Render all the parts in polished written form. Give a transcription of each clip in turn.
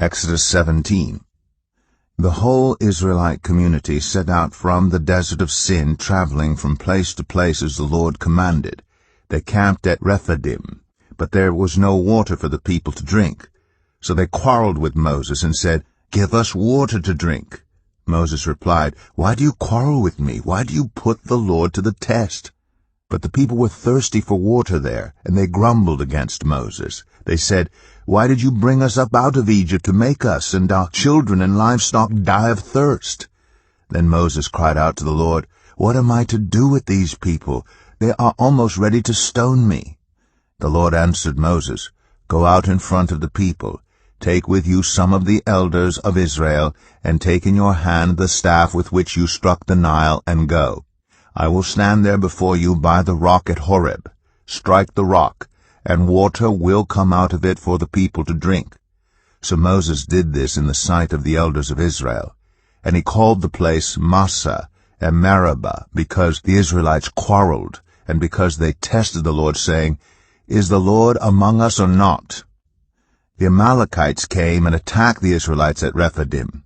Exodus 17. The whole Israelite community set out from the desert of Sin, traveling from place to place as the Lord commanded. They camped at Rephidim, but there was no water for the people to drink. So they quarreled with Moses and said, "Give us water to drink." Moses replied, "Why do you quarrel with me? Why do you put the Lord to the test?" But the people were thirsty for water there, and they grumbled against Moses. They said, "Why did you bring us up out of Egypt to make us and our children and livestock die of thirst?" Then Moses cried out to the Lord, "What am I to do with these people? They are almost ready to stone me." The Lord answered Moses, "Go out in front of the people. Take with you some of the elders of Israel, and take in your hand the staff with which you struck the Nile, and go. I will stand there before you by the rock at Horeb. Strike the rock, and water will come out of it for the people to drink." So Moses did this in the sight of the elders of Israel. And he called the place Massah and Meribah, because the Israelites quarreled, and because they tested the Lord, saying, "Is the Lord among us or not?" The Amalekites came and attacked the Israelites at Rephidim.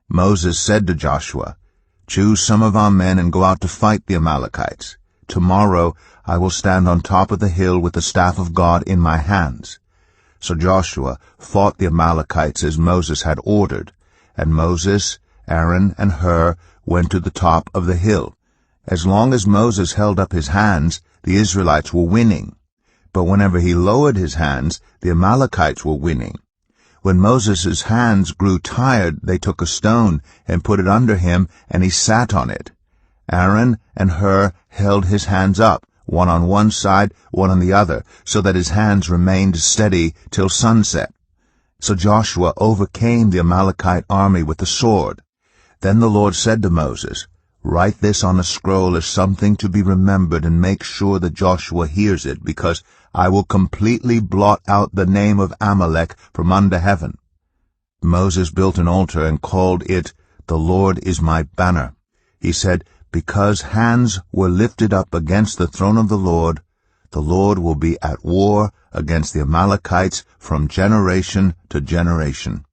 Moses said to Joshua, "Choose some of our men and go out to fight the Amalekites. Tomorrow I will stand on top of the hill with the staff of God in my hands." So Joshua fought the Amalekites as Moses had ordered, and Moses, Aaron, and Hur went to the top of the hill. As long as Moses held up his hands, the Israelites were winning. But whenever he lowered his hands, the Amalekites were winning. When Moses' hands grew tired, they took a stone and put it under him, and he sat on it. Aaron and Hur held his hands up, one on one side, one on the other, so that his hands remained steady till sunset. So Joshua overcame the Amalekite army with the sword. Then the Lord said to Moses, "Write this on a scroll as something to be remembered, and make sure that Joshua hears it, because I will completely blot out the name of Amalek from under heaven." Moses built an altar and called it, "The Lord is my banner." He said, "Because hands were lifted up against the throne of the Lord will be at war against the Amalekites from generation to generation."